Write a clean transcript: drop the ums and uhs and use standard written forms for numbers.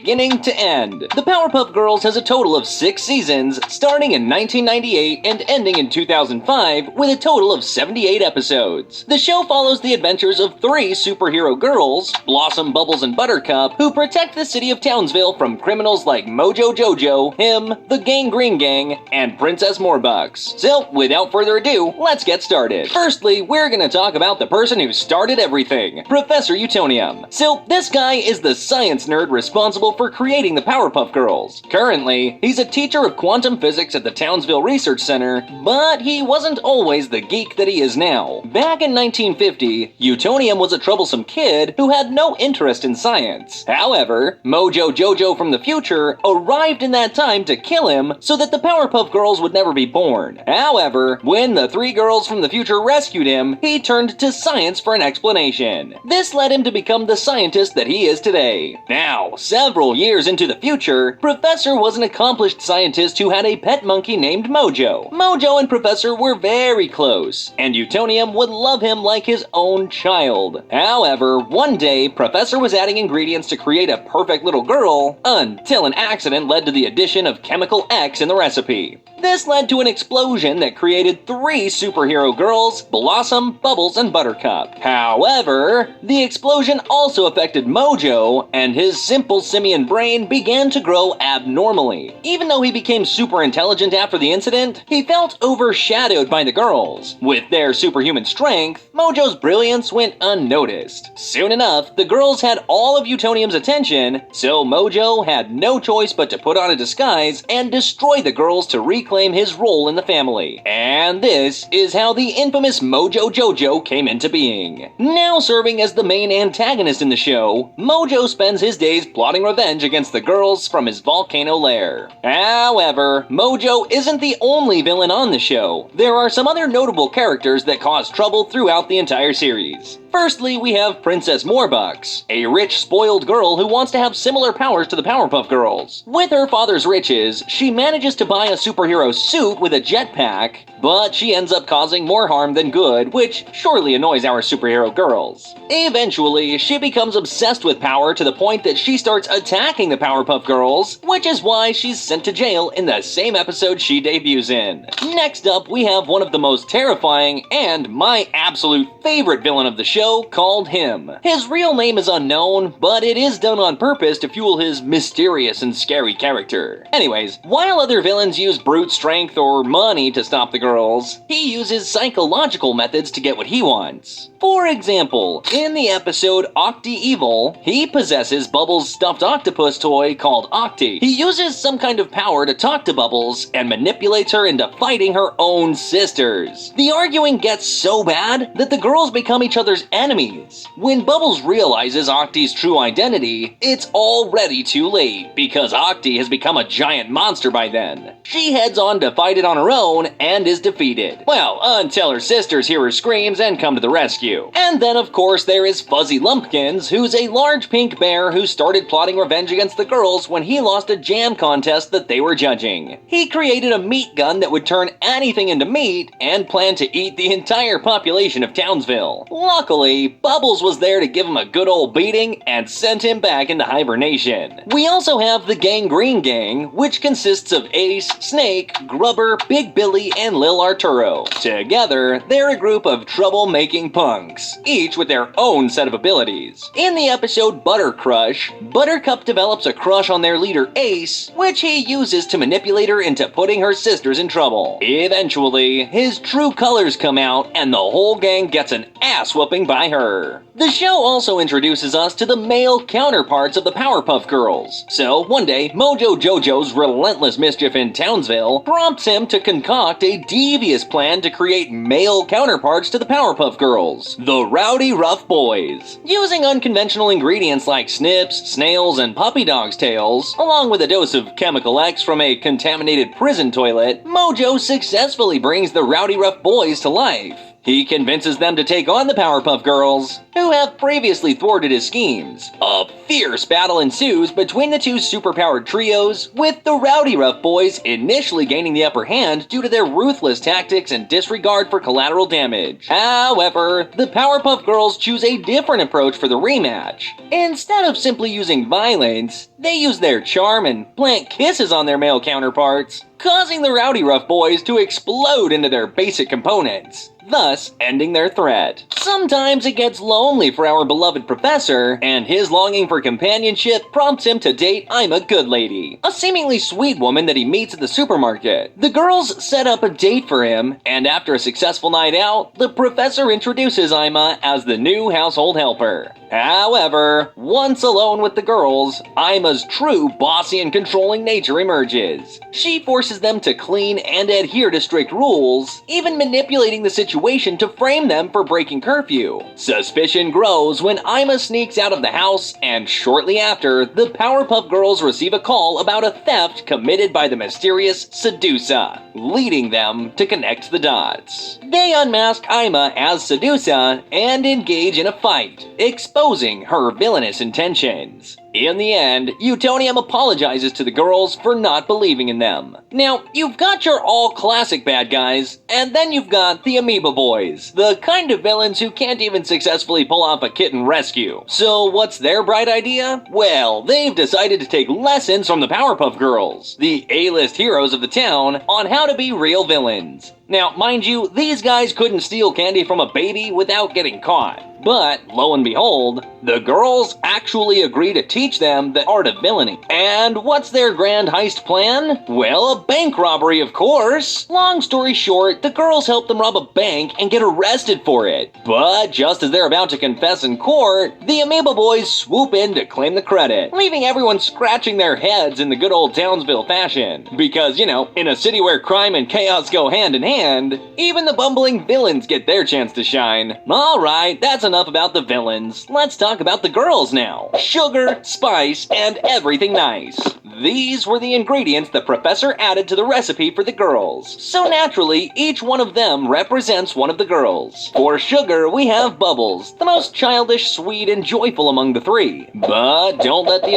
beginning to end. The Powerpuff Girls has a total of 6 seasons, starting in 1998 and ending in 2005, with a total of 78 episodes. The show follows the adventures of 3 superhero girls, Blossom, Bubbles, and Buttercup, who protect the city of Townsville from criminals like Mojo Jojo, him, the Gangrene Gang, and Princess Morbucks. So, without further ado, let's get started. Firstly, we're gonna talk about the person who started everything, Professor Utonium. So, this guy is the science nerd responsible for creating the Powerpuff Girls. Currently, he's a teacher of quantum physics at the Townsville Research Center, but he wasn't always the geek that he is now. Back in 1950, Utonium was a troublesome kid who had no interest in science. However, Mojo Jojo from the future arrived in that time to kill him so that the Powerpuff Girls would never be born. However, when the 3 girls from the future rescued him, he turned to science for an explanation. This led him to become the scientist that he is today. Now, several years into the future, Professor was an accomplished scientist who had a pet monkey named Mojo. Mojo and Professor were very close, and Utonium would love him like his own child. However, one day, Professor was adding ingredients to create a perfect little girl until an accident led to the addition of chemical X in the recipe. This led to an explosion that created 3 superhero girls, Blossom, Bubbles, and Buttercup. However, the explosion also affected Mojo, and his simple simian brain began to grow abnormally. Even though he became super intelligent after the incident, he felt overshadowed by the girls. With their superhuman strength, Mojo's brilliance went unnoticed. Soon enough, the girls had all of Utonium's attention, so Mojo had no choice but to put on a disguise and destroy the girls to reclaim his role in the family. And this is how the infamous Mojo Jojo came into being. Now serving as the main antagonist in the show, Mojo spends his days plotting revenge against the girls from his volcano lair. However, Mojo isn't the only villain on the show. There are some other notable characters that cause trouble throughout the entire series. Firstly, we have Princess Morbucks, a rich, spoiled girl who wants to have similar powers to the Powerpuff Girls. With her father's riches, she manages to buy a superhero suit with a jetpack, but she ends up causing more harm than good, which surely annoys our superhero girls. Eventually, she becomes obsessed with power to the point that she starts attacking the Powerpuff Girls, which is why she's sent to jail in the same episode she debuts in. Next up, we have one of the most terrifying and my absolute favorite villain of the show, called Him. His real name is unknown, but it is done on purpose to fuel his mysterious and scary character. Anyways, while other villains use brute strength or money to stop the girls, he uses psychological methods to get what he wants. For example, in the episode Octi Evil, he possesses Bubbles' stuffed octopus toy called Octi. He uses some kind of power to talk to Bubbles and manipulates her into fighting her own sisters. The arguing gets so bad that the girls become each other's enemies. When Bubbles realizes Octi's true identity, it's already too late because Octi has become a giant monster by then. She heads on to fight it on her own and is defeated. Well, until her sisters hear her screams and come to the rescue. And then of course there is Fuzzy Lumpkins, who's a large pink bear who started plotting revenge against the girls when he lost a jam contest that they were judging. He created a meat gun that would turn anything into meat and planned to eat the entire population of Townsville. Luckily, Bubbles was there to give him a good old beating and sent him back into hibernation. We also have the Gangrene Gang, which consists of Ace, Snake, Grubber, Big Billy, and Lil Arturo. Together, they're a group of trouble-making punks, each with their own set of abilities. In the episode Butter Crush, Buttercup develops a crush on their leader Ace, which he uses to manipulate her into putting her sisters in trouble. Eventually, his true colors come out and the whole gang gets an ass whooping by her. The show also introduces us to the male counterparts of the Powerpuff Girls. So, one day, Mojo Jojo's relentless mischief in Townsville prompts him to concoct a devious plan to create male counterparts to the Powerpuff Girls, the Rowdy Rough Boys. Using unconventional ingredients like snips, snails, and puppy dog's tails, along with a dose of chemical X from a contaminated prison toilet, Mojo successfully brings the Rowdy Rough Boys to life. He convinces them to take on the Powerpuff Girls, who have previously thwarted his schemes. A fierce battle ensues between the two superpowered trios, with the Rowdy Rough Boys initially gaining the upper hand due to their ruthless tactics and disregard for collateral damage. However, the Powerpuff Girls choose a different approach for the rematch. Instead of simply using violence, they use their charm and plant kisses on their male counterparts, causing the Rowdy Rough Boys to explode into their basic components, thus ending their threat. Sometimes it gets lonely for our beloved professor, and his longing for companionship prompts him to date Ima Goodlady, a seemingly sweet woman that he meets at the supermarket. The girls set up a date for him, and after a successful night out, the professor introduces Ima as the new household helper. However, once alone with the girls, Ima's true bossy and controlling nature emerges. She forces them to clean and adhere to strict rules, even manipulating the situation to frame them for breaking curfew. Suspicion grows when Ima sneaks out of the house, and shortly after, the Powerpuff Girls receive a call about a theft committed by the mysterious Sedusa, leading them to connect the dots. They unmask Ima as Sedusa and engage in a fight, exposing her villainous intentions. In the end, Utonium apologizes to the girls for not believing in them. Now, you've got your all-classic bad guys, and then you've got the Amoeba Boys, the kind of villains who can't even successfully pull off a kitten rescue. So what's their bright idea? Well, they've decided to take lessons from the Powerpuff Girls, the A-list heroes of the town, on how to be real villains. Now, mind you, these guys couldn't steal candy from a baby without getting caught. But, lo and behold, the girls actually agree to teach them the art of villainy. And what's their grand heist plan? Well, a bank robbery, of course! Long story short, the girls help them rob a bank and get arrested for it. But just as they're about to confess in court, the Amoeba Boys swoop in to claim the credit, leaving everyone scratching their heads in the good old Townsville fashion. Because, you know, in a city where crime and chaos go hand in hand, even the bumbling villains get their chance to shine. Alright, that's enough about the villains. Let's talk about the girls now. Sugar, spice, and everything nice. These were the ingredients the professor added to the recipe for the girls. So naturally, each one of them represents one of the girls. For Sugar, we have Bubbles, the most childish, sweet, and joyful among the three. But don't let the